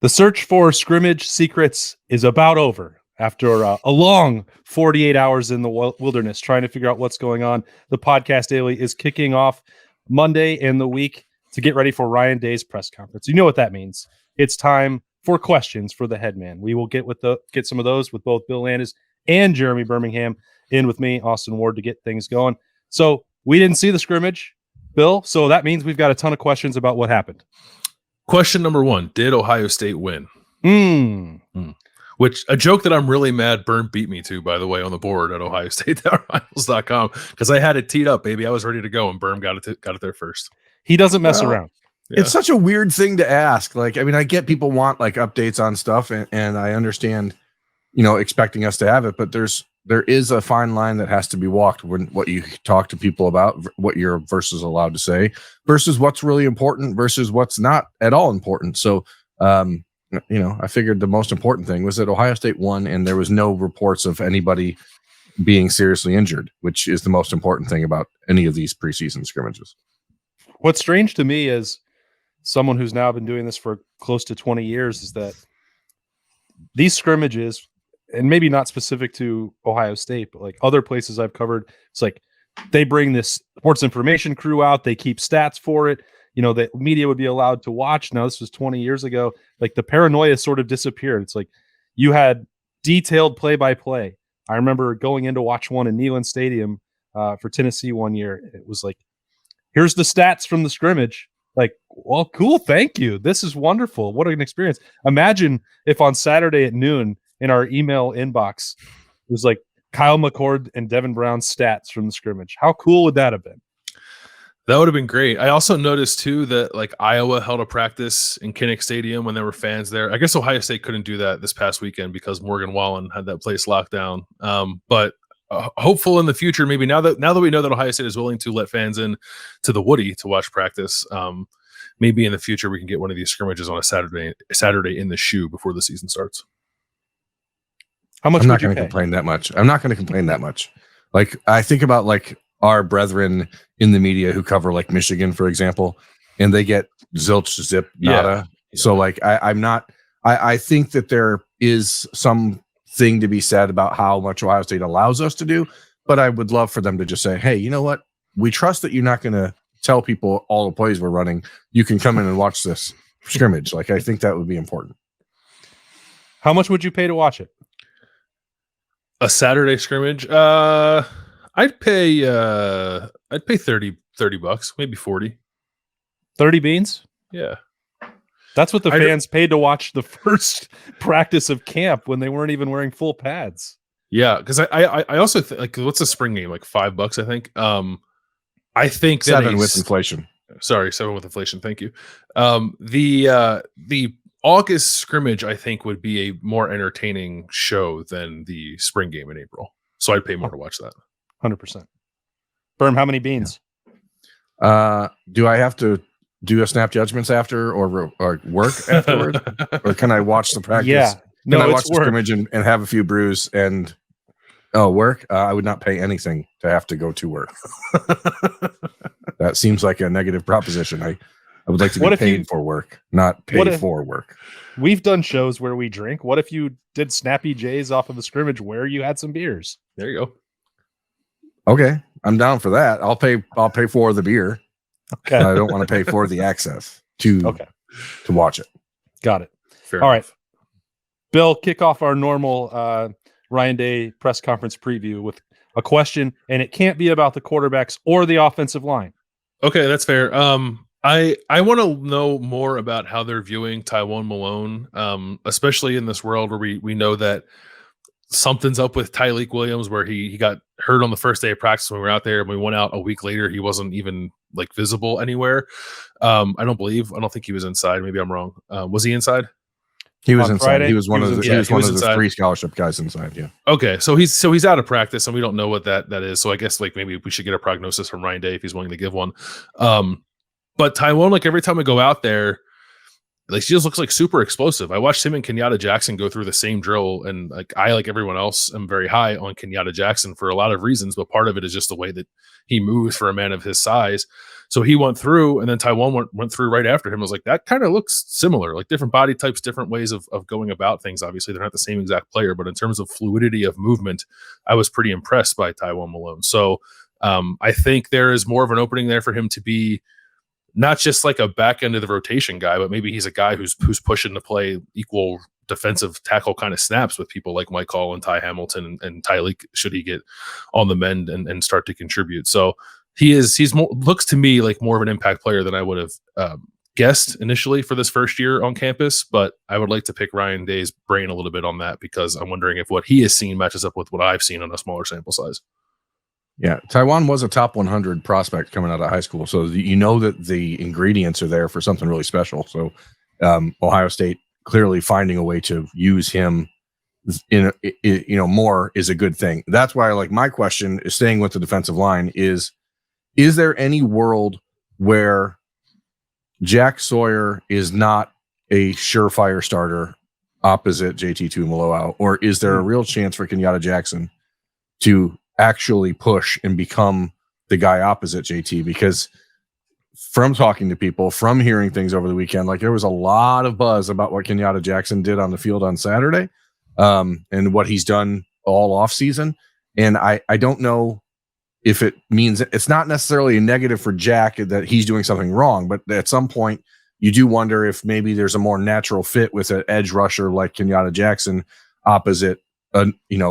The search for scrimmage secrets is about over after a long 48 hours in the wilderness trying to figure out what's going on. The Podcast Daily is kicking off Monday in the week to get ready for Ryan Day's press conference. You know what that means. It's time for questions for the headman. We will get some of those with both Bill Landis and Jeremy Birmingham in with me, Austin Ward, to get things going. So we didn't see the scrimmage, Bill, so that means we've got a ton of questions about what happened. Question number 1, did Ohio State win? Which, a joke that I'm really mad Berm beat me to, by the way, on the board at ohiostate.rivals.com, because I had it teed up, baby. I was ready to go, and Berm got it there first. He doesn't mess around. Yeah. It's such a weird thing to ask. Like, I mean, I get people want like updates on stuff, and I understand, expecting us to have it, but there is a fine line that has to be walked when what you talk to people about, what you're versus allowed to say versus what's really important versus what's not at all important. So, I figured the most important thing was that Ohio State won and there was no reports of anybody being seriously injured, which is the most important thing about any of these preseason scrimmages. What's strange to me as someone who's now been doing this for close to 20 years is that these scrimmages, and maybe not specific to Ohio State, but like other places I've covered, it's like they bring this sports information crew out. They keep stats for it. The media would be allowed to watch. Now, this was 20 years ago. Like the paranoia sort of disappeared. It's like you had detailed play-by-play. I remember going in to watch one in Neyland Stadium for Tennessee one year. It was like, here's the stats from the scrimmage. Like, well, cool. Thank you. This is wonderful. What an experience. Imagine if on Saturday at noon, in our email inbox, it was like Kyle McCord and Devin Brown's stats from the scrimmage. How cool would that have been? That would have been great. I also noticed too that like Iowa held a practice in Kinnick Stadium when there were fans there. I guess Ohio State couldn't do that this past weekend because Morgan Wallen had that place locked down. But hopeful in the future, maybe now that we know that Ohio State is willing to let fans in to the Woody to watch practice, maybe in the future we can get one of these scrimmages on a Saturday in the shoe before the season starts. How much? I'm not going to complain that much. I'm not going to complain that much. Like I think about like our brethren in the media who cover like Michigan, for example, and they get zilch, zip, nada. Yeah. So like I think that there is something to be said about how much Ohio State allows us to do, but I would love for them to just say, hey, you know what? We trust that you're not going to tell people all the plays we're running. You can come in and watch this scrimmage. Like I think that would be important. How much would you pay to watch it? A Saturday scrimmage, I'd pay $30, maybe 40. 30 beans? Yeah. That's what the fans paid to watch the first practice of camp when they weren't even wearing full pads. Yeah, because I also like what's the spring game? Like $5, I think. I think $7 with inflation. Sorry, $7 with inflation. Thank you. The August scrimmage, I think, would be a more entertaining show than the spring game in April. So I'd pay more to watch that. 100%. Berm, how many beans? Do I have to do a snap judgments after or work afterward? Or can I watch the practice? Yeah. Can I watch the scrimmage and have a few brews and work? I would not pay anything to have to go to work. That seems like a negative proposition. I would like to be paid for work, not pay for work. We've done shows where we drink. What if you did Snappy J's off of a scrimmage where you had some beers? There you go. Okay, I'm down for that. I'll pay for the beer. Okay. I don't want to pay for the access to watch it. Got it. Fair All enough. right. Bill, kick off our normal Ryan Day press conference preview with a question, and it can't be about the quarterbacks or the offensive line. Okay, that's fair. I want to know more about how they're viewing Taiwan Malone, especially in this world where we know that something's up with Tyleik Williams, where he got hurt on the first day of practice when we were out there, and we went out a week later. He wasn't even like visible anywhere. I don't think he was inside. Maybe I'm wrong. Was he inside? He was on inside. Friday? He was one of the inside. 3 scholarship guys inside. Yeah. Okay, so he's out of practice, and we don't know what that is. So I guess like maybe we should get a prognosis from Ryan Day if he's willing to give one. But Taiwan, like every time we go out there, like she just looks like super explosive. I watched him and Kenyatta Jackson go through the same drill, and like everyone else, am very high on Kenyatta Jackson for a lot of reasons, but part of it is just the way that he moves for a man of his size. So he went through, and then Taiwan went through right after him. I was like, that kind of looks similar, like different body types, different ways of going about things. Obviously, they're not the same exact player, but in terms of fluidity of movement, I was pretty impressed by Taiwan Malone. So I think there is more of an opening there for him to be not just like a back end of the rotation guy, but maybe he's a guy who's pushing to play equal defensive tackle kind of snaps with people like Mike Hall and Ty Hamilton and Tyleek, should he get on the mend and start to contribute. So he's more, looks to me like more of an impact player than I would have guessed initially for this first year on campus, but I would like to pick Ryan Day's brain a little bit on that, because I'm wondering if what he has seen matches up with what I've seen on a smaller sample size. Yeah, Taiwan was a top 100 prospect coming out of high school, so you know that the ingredients are there for something really special. So Ohio State clearly finding a way to use him more is a good thing. That's why, like, my question is, staying with the defensive line, is there any world where Jack Sawyer is not a surefire starter opposite JT Tuimoloau, or is there a real chance for Kenyatta Jackson to actually push and become the guy opposite JT? Because from talking to people, from hearing things over the weekend, like, there was a lot of buzz about what Kenyatta Jackson did on the field on Saturday, and what he's done all off season. And I don't know if it means, it's not necessarily a negative for Jack that he's doing something wrong, but at some point you do wonder if maybe there's a more natural fit with an edge rusher like Kenyatta Jackson opposite a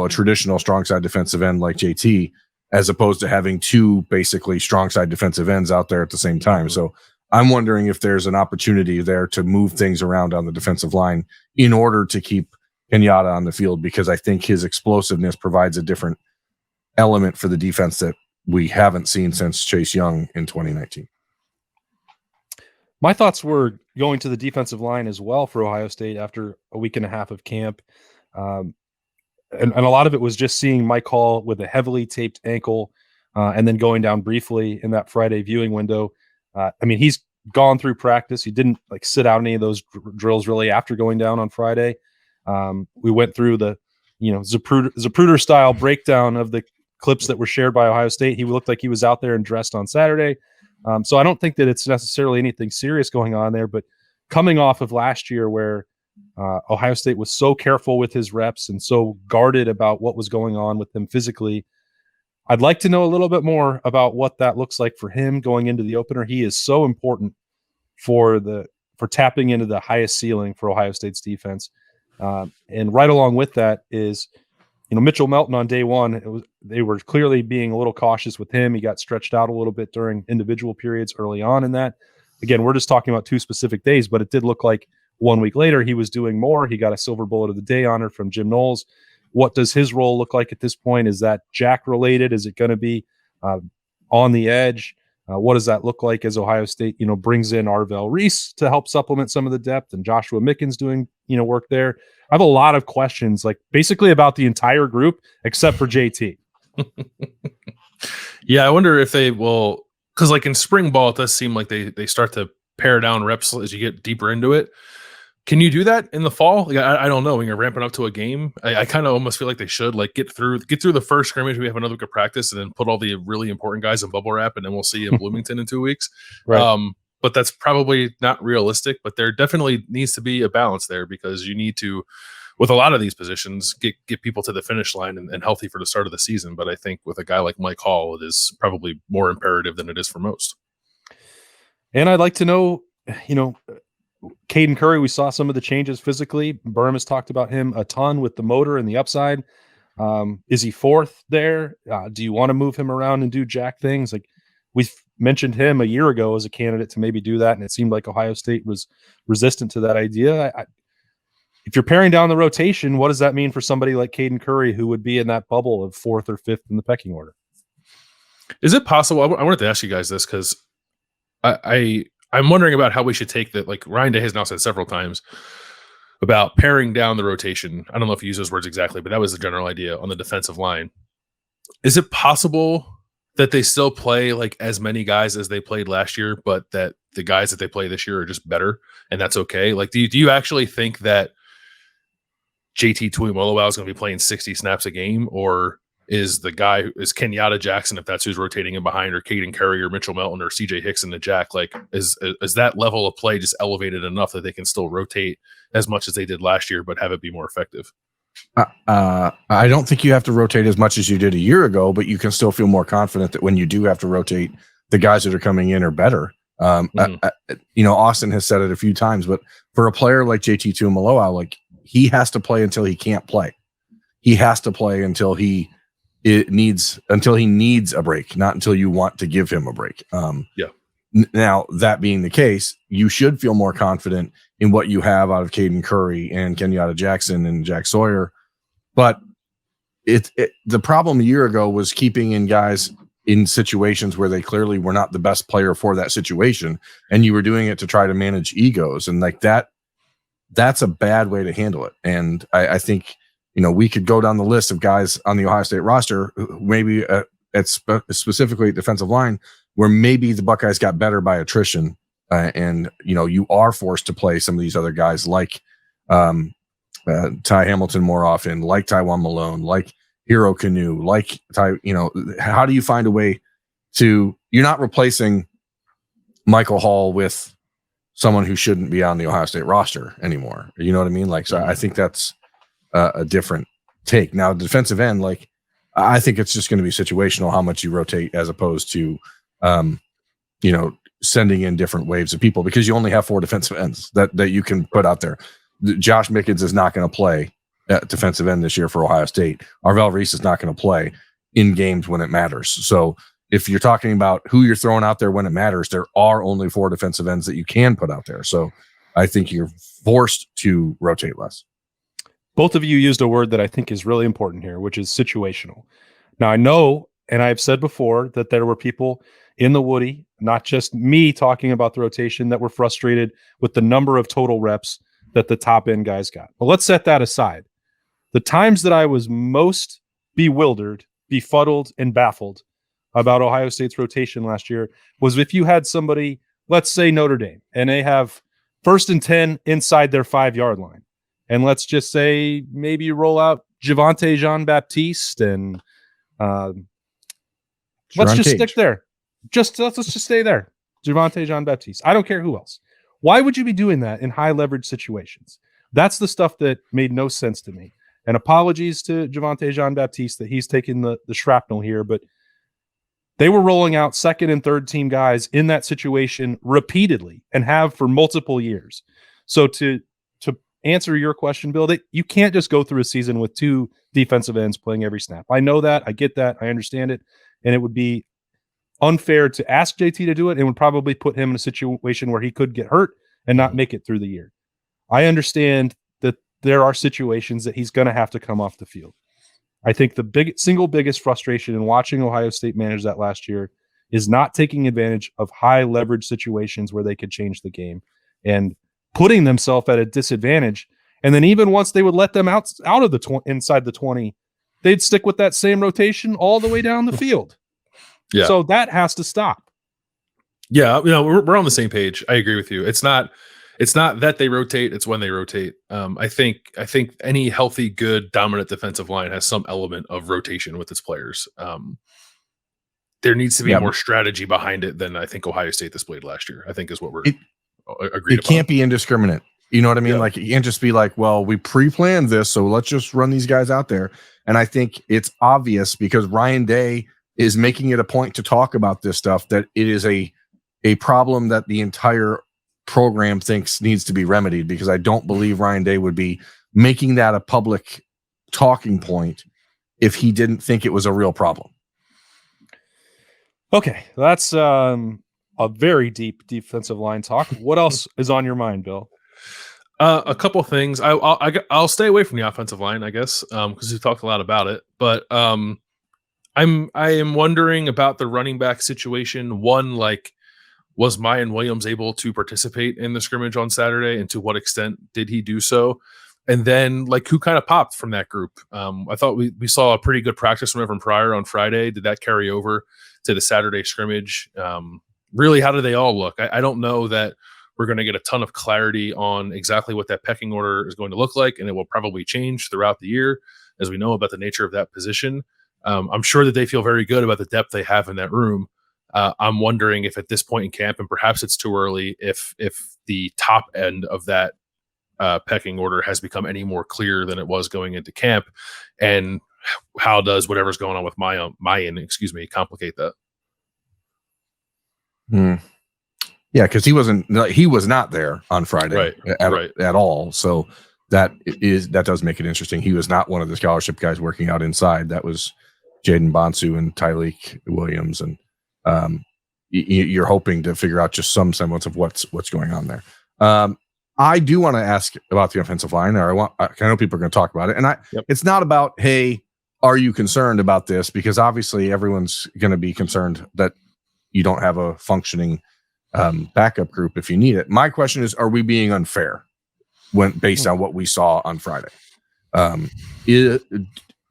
traditional strong side defensive end like JT, as opposed to having two basically strong side defensive ends out there at the same time. So I'm wondering if there's an opportunity there to move things around on the defensive line in order to keep Kenyatta on the field, because I think his explosiveness provides a different element for the defense that we haven't seen since Chase Young in 2019. My thoughts were going to the defensive line as well for Ohio State after a week and a half of camp. And a lot of it was just seeing Mike Hall with a heavily taped ankle, and then going down briefly in that Friday viewing window. He's gone through practice. He didn't sit out any of those drills really after going down on Friday. We went through the Zapruder style breakdown of the clips that were shared by Ohio State. He looked like he was out there and dressed on Saturday. So I don't think that it's necessarily anything serious going on there, but coming off of last year where Ohio State was so careful with his reps and so guarded about what was going on with him physically, I'd like to know a little bit more about what that looks like for him going into the opener. He is so important for tapping into the highest ceiling for Ohio State's defense. And right along with that is, Mitchell Melton on day one, they were clearly being a little cautious with him. He got stretched out a little bit during individual periods early on in that. Again, we're just talking about two specific days, but it did look like 1 week later he was doing more. He got a Silver Bullet of the Day honor from Jim Knowles. What does his role look like at this point? Is that Jack related? Is it going to be on the edge? What does that look like as Ohio State, brings in Arvell Reese to help supplement some of the depth, and Joshua Mickens doing, work there? I have a lot of questions, basically about the entire group except for JT. Yeah, I wonder if they will, because in spring ball, it does seem like they start to pare down reps as you get deeper into it. Can you do that in the fall? I don't know. When you're ramping up to a game, I kind of almost feel like they should get through the first scrimmage. We have another week of practice, and then put all the really important guys in bubble wrap, and then we'll see you in Bloomington in 2 weeks. Right. But that's probably not realistic. But there definitely needs to be a balance there, because you need to, with a lot of these positions, get people to the finish line and healthy for the start of the season. But I think with a guy like Mike Hall, it is probably more imperative than it is for most. And I'd like to know, Caden Curry, we saw some of the changes physically. Berm has talked about him a ton with the motor and the upside. Is he fourth there? Do you want to move him around and do Jack things? We've mentioned him a year ago as a candidate to maybe do that, and it seemed like Ohio State was resistant to that idea. If you're paring down the rotation, what does that mean for somebody like Caden Curry, who would be in that bubble of fourth or fifth in the pecking order? Is it possible? I wanted to ask you guys this, because I'm wondering about how we should take that. Ryan Day has now said several times about paring down the rotation. I don't know if he used those words exactly, but that was the general idea on the defensive line. Is it possible that they still play as many guys as they played last year, but that the guys that they play this year are just better, and that's okay? Do you actually think that JT Tuimoloau is going to be playing 60 snaps a game, or is the guy who is Kenyatta Jackson, if that's who's rotating in behind, or Caden Curry or Mitchell Melton or CJ Hicks in the jack. Like, is that level of play just elevated enough that they can still rotate as much as they did last year, but have it be more effective? I don't think you have to rotate as much as you did a year ago, but you can still feel more confident that when you do have to rotate, the guys that are coming in are better. Austin has said it a few times, but for a player like JT Tuimoloau, like, he has to play until he can't play. He has to play until he needs a break, not until you want to give him a break. Now, that being the case, you should feel more confident in what you have out of Caden Curry and Kenyatta Jackson and Jack Sawyer. But the problem a year ago was keeping in guys in situations where they clearly were not the best player for that situation, and you were doing it to try to manage egos. And like that's a bad way to handle it. And I think, we could go down the list of guys on the Ohio State roster, maybe specifically at defensive line, where maybe the Buckeyes got better by attrition. And you are forced to play some of these other guys like Ty Hamilton more often, like Taiwan Malone, like Hero Canoe, like Ty. How do you find a way to? You're not replacing Michael Hall with someone who shouldn't be on the Ohio State roster anymore. You know what I mean? Like, so I think that's a different take. Now, defensive end, like, I think it's just going to be situational how much you rotate as opposed to, sending in different waves of people, because you only have 4 defensive ends that you can put out there. Josh Mickens is not going to play at defensive end this year for Ohio State. Arvell Reese is not going to play in games when it matters. So if you're talking about who you're throwing out there when it matters, there are only 4 defensive ends that you can put out there. So I think you're forced to rotate less. Both of you used a word that I think is really important here, which is situational. Now, I know, and I've said before, that there were people in the Woody, not just me talking about the rotation, that were frustrated with the number of total reps that the top end guys got. But let's set that aside. The times that I was most bewildered, befuddled, and baffled about Ohio State's rotation last year was if you had somebody, let's say Notre Dame, and they have 1st and 10 inside their 5-yard line. And let's just say maybe you roll out Javonte Jean-Baptiste and let's just stick there. Let's just stay there. Javonte Jean-Baptiste. I don't care who else. Why would you be doing that in high leverage situations? That's the stuff that made no sense to me. And apologies to Javonte Jean-Baptiste that he's taking the shrapnel here, but they were rolling out 2nd and 3rd team guys in that situation repeatedly and have for multiple years. So to answer your question, Bill, that you can't just go through a season with 2 defensive ends playing every snap. I know that. I get that. I understand it. And it would be unfair to ask JT to do it, and would probably put him in a situation where he could get hurt and not make it through the year. I understand that there are situations that he's going to have to come off the field. I think the single biggest frustration in watching Ohio State manage that last year is not taking advantage of high leverage situations where they could change the game and putting themselves at a disadvantage. And then even once they would let them out of the inside the 20, they'd stick with that same rotation all the way down the field. Yeah. So that has to stop. Yeah, we're on the same page. I agree with you. It's not that they rotate, it's when they rotate. I think any healthy, good, dominant defensive line has some element of rotation with its players. There needs to be more strategy behind it than I think Ohio State displayed last year, I think is what we're agreed upon. It can't be indiscriminate. You know what I mean? Yeah. Like, you can't just be like, well, we pre-planned this, so let's just run these guys out there. And I think it's obvious because Ryan Day is making it a point to talk about this stuff, that it is a problem that the entire program thinks needs to be remedied, because I don't believe Ryan Day would be making that a public talking point if he didn't think it was a real problem. Okay, that's a very deep defensive line talk. What else is on your mind, Bill? A couple things. I'll stay away from the offensive line, I guess, because we've talked a lot about it. But I am wondering about the running back situation. One, like, was Mayan Williams able to participate in the scrimmage on Saturday, and to what extent did he do so? And then, like, who kind of popped from that group? I thought we saw a pretty good practice from Evan Pryor on Friday. Did that carry over to the Saturday scrimmage? Really, how do they all look? I don't know that we're going to get a ton of clarity on exactly what that pecking order is going to look like, and it will probably change throughout the year as we know about the nature of that position. I'm sure that they feel very good about the depth they have in that room. I'm wondering if at this point in camp, and perhaps it's too early, if the top end of that pecking order has become any more clear than it was going into camp, and how does whatever's going on with Mayan, complicate that? Yeah, because he was not there on Friday at all. So that does make it interesting. He was not one of the scholarship guys working out inside. That was Jaden Bonsu and Tyleek Williams, and you're hoping to figure out just some semblance of what's going on there. I do want to ask about the offensive line. I know people are going to talk about it, and it's not about, hey, are you concerned about this? Because obviously everyone's going to be concerned that you don't have a functioning backup group if you need it. My question is, are we being unfair based on what we saw on Friday?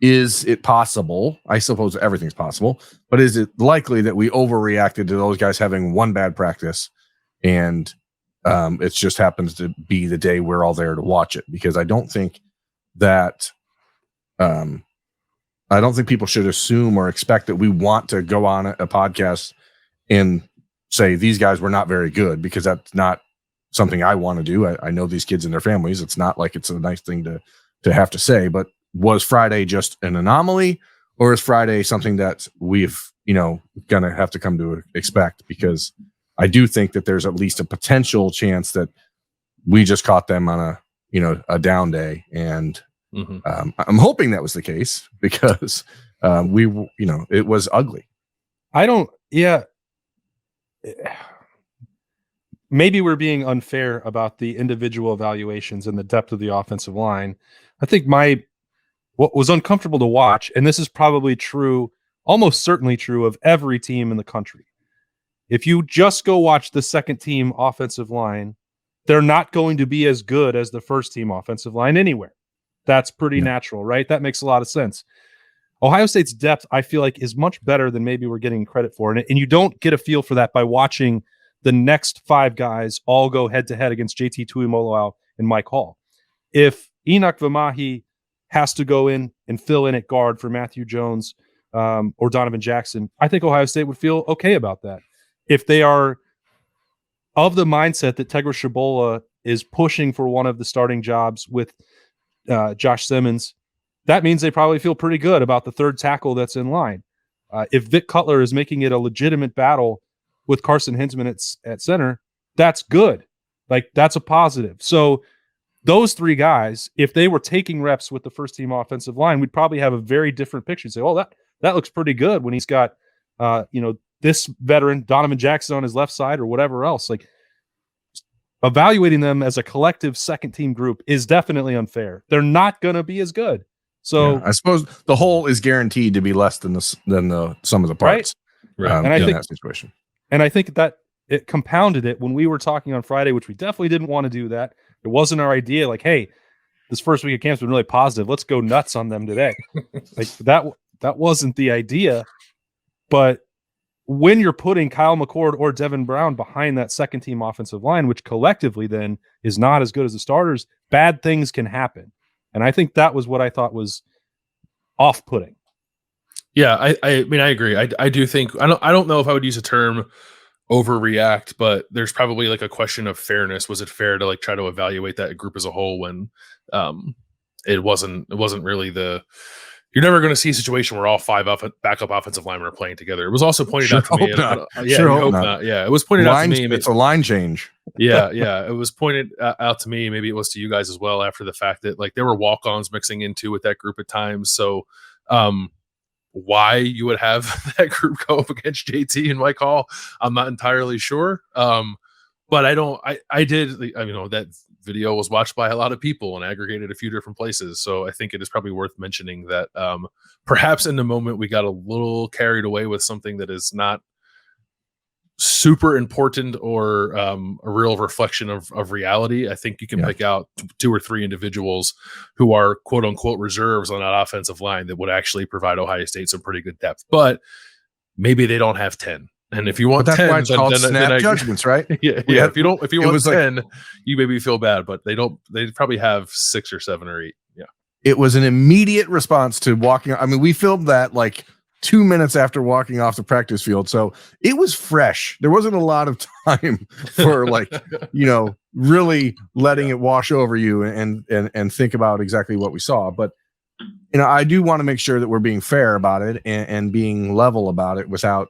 Is it possible? I suppose everything's possible, but is it likely that we overreacted to those guys having one bad practice and it just happens to be the day we're all there to watch it? Because I don't think that people should assume or expect that we want to go on a podcast and say these guys were not very good, because that's not something I want to do. I know these kids and their families. It's not like it's a nice thing to have to say, but was Friday just an anomaly, or is Friday something that we've, gonna have to come to expect? Because I do think that there's at least a potential chance that we just caught them on a down day. And I'm hoping that was the case, because it was ugly. Maybe we're being unfair about the individual evaluations and the depth of the offensive line. I think what was uncomfortable to watch, and this is probably true, almost certainly true of every team in the country. If you just go watch the second team offensive line, they're not going to be as good as the first team offensive line anywhere. That's pretty natural, right? That makes a lot of sense. Ohio State's depth, I feel like, is much better than maybe we're getting credit for. And you don't get a feel for that by watching the next five guys all go head-to-head against JT Tuimoloau and Mike Hall. If Enoch Vamahi has to go in and fill in at guard for Matthew Jones or Donovan Jackson, I think Ohio State would feel okay about that. If they are of the mindset that Tegra Shabola is pushing for one of the starting jobs with Josh Simmons, that means they probably feel pretty good about the third tackle that's in line. If Vic Cutler is making it a legitimate battle with Carson Hinsman at center, that's good. Like, that's a positive. So those three guys, if they were taking reps with the first team offensive line, we'd probably have a very different picture. Say, well, that looks pretty good when he's got, this veteran Donovan Jackson on his left side or whatever else. Like, evaluating them as a collective second team group is definitely unfair. They're not going to be as good. So I suppose the whole is guaranteed to be less than the sum of the parts. Right. And I think that situation. And I think that it compounded it when we were talking on Friday, which we definitely didn't want to do that. It wasn't our idea. Like, hey, this first week of camp's been really positive. Let's go nuts on them today. Like, that wasn't the idea. But when you're putting Kyle McCord or Devin Brown behind that second team offensive line, which collectively then is not as good as the starters, bad things can happen. And I think that was what I thought was off-putting. Yeah, I mean, I agree. I do think I don't know if I would use a term overreact, but there's probably like a question of fairness. Was it fair to like try to evaluate that group as a whole when it wasn't really you're never going to see a situation where all five backup offensive linemen are playing together. It was also pointed out to me. Yeah, it was pointed out to me. It's a line change. Yeah. It was pointed out to me. Maybe it was to you guys as well after the fact that like there were walk-ons mixing into with that group at times. So why you would have that group go up against JT and Mike Hall, I'm not entirely sure. But I did, that video was watched by a lot of people and aggregated a few different places. So I think it is probably worth mentioning that perhaps in the moment we got a little carried away with something that is not super important or a real reflection of reality. I think you can pick out two or three individuals who are quote unquote reserves on that offensive line that would actually provide Ohio State some pretty good depth, but maybe they don't have 10. And if you want 10, why it's called snap judgments, right? Yeah. If you want 10, you maybe feel bad, but they probably have 6 or 7 or 8. Yeah. it was an immediate response to walking. I mean, we filmed that like 2 minutes after walking off the practice field. So it was fresh. There wasn't a lot of time for like, really letting it wash over you and think about exactly what we saw. But, I do want to make sure that we're being fair about it and being level about it without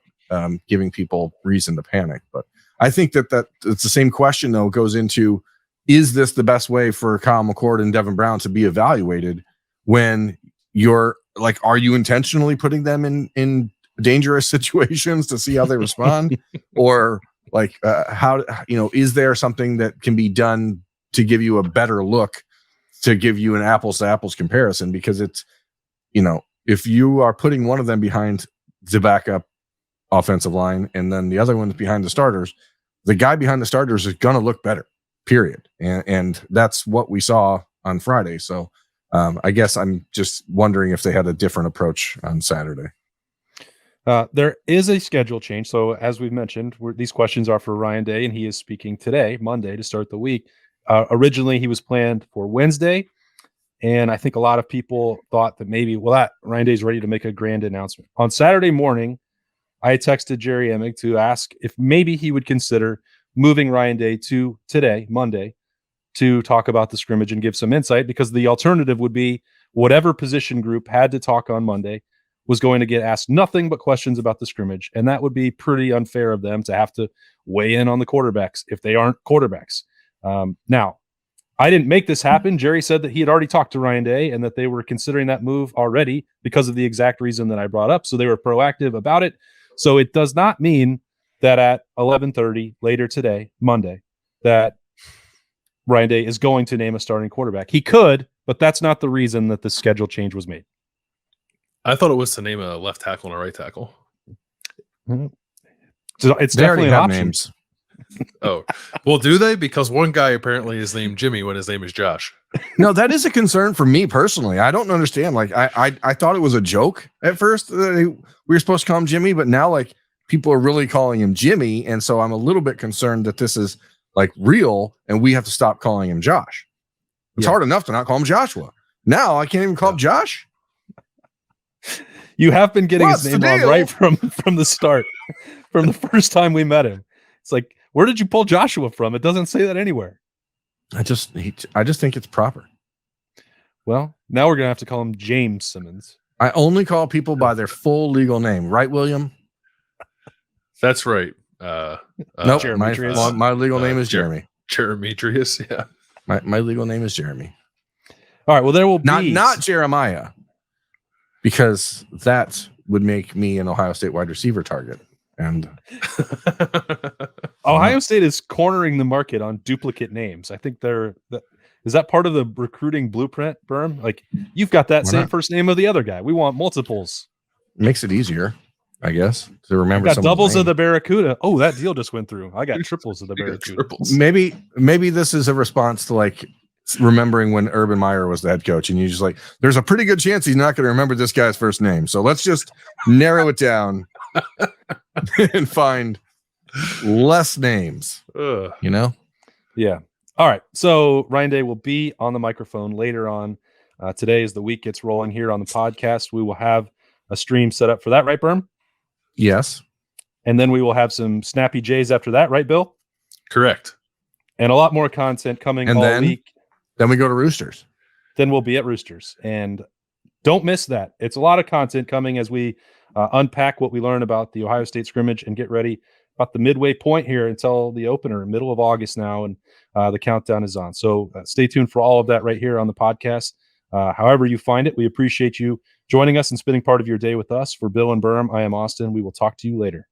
giving people reason to panic. But I think that it's the same question, though, goes into, is this the best way for Kyle McCord and Devin Brown to be evaluated when you're like, are you intentionally putting them in dangerous situations to see how they respond? Or like, is there something that can be done to give you a better look, to give you an apples to apples comparison? Because it's, if you are putting one of them behind the backup offensive line and then the other one's behind the starters, the guy behind the starters is going to look better, period. And that's what we saw on Friday. So I guess I'm just wondering if they had a different approach on Saturday. There is a schedule change. So as we've mentioned, these questions are for Ryan Day, and he is speaking today, Monday, to start the week. Originally, he was planned for Wednesday. And I think a lot of people thought that maybe, Ryan Day's ready to make a grand announcement. On Saturday morning, I texted Jerry Emig to ask if maybe he would consider moving Ryan Day to today, Monday, to talk about the scrimmage and give some insight, because the alternative would be whatever position group had to talk on Monday was going to get asked nothing but questions about the scrimmage. And that would be pretty unfair of them to have to weigh in on the quarterbacks if they aren't quarterbacks. Now, I didn't make this happen. Jerry said that he had already talked to Ryan Day and that they were considering that move already because of the exact reason that I brought up. So they were proactive about it. So it does not mean that at 11:30 later today, Monday, that Ryan Day is going to name a starting quarterback. He could, but that's not the reason that the schedule change was made. I thought it was to name a left tackle and a right tackle. Mm-hmm. So it's definitely an option. Names. Oh, well, do they? Because one guy apparently is named Jimmy when his name is Josh. No, that is a concern for me personally. I don't understand. Like, I thought it was a joke at first. We were supposed to call him Jimmy, but now like people are really calling him Jimmy, and so I'm a little bit concerned that this is like real, and we have to stop calling him Josh. It's hard enough to not call him Joshua. Now I can't even call him Josh. You have been getting his name wrong right from the start, from the first time we met him. It's like, where did you pull Joshua from? It doesn't say that anywhere. I just think it's proper. Well, now we're gonna have to call him James Simmons. I only call people by their full legal name, right, William? That's right. Nope, my legal name is Jeremy. Jeremetrius, yeah. My legal name is Jeremy. All right. Well, there will be not Jeremiah, because that would make me an Ohio State wide receiver target. And Ohio State is cornering the market on duplicate names. I think is that part of the recruiting blueprint, Berm? Like, you've got that same first name of the other guy. We want multiples. Makes it easier, I guess, to remember. Got doubles of the Barracuda. Oh, that deal just went through. I got triples of the Barracuda. Maybe this is a response to like remembering when Urban Meyer was the head coach, and you just like, there's a pretty good chance he's not going to remember this guy's first name. So let's just narrow it down and find less names. Yeah. All right. So Ryan Day will be on the microphone later on today as the week gets rolling here on the podcast. We will have a stream set up for that, right, Berm? Yes. And then we will have some Snappy Jays after that, right, Bill? Correct. And a lot more content coming all week. Then we go to Roosters. Then we'll be at Roosters. And don't miss that. It's a lot of content coming as we unpack what we learn about the Ohio State scrimmage and get ready about the midway point here until the opener, middle of August now, and the countdown is on. So stay tuned for all of that right here on the podcast. However you find it, we appreciate you joining us and spending part of your day with us. For Bill and Berm, I am Austin. We will talk to you later.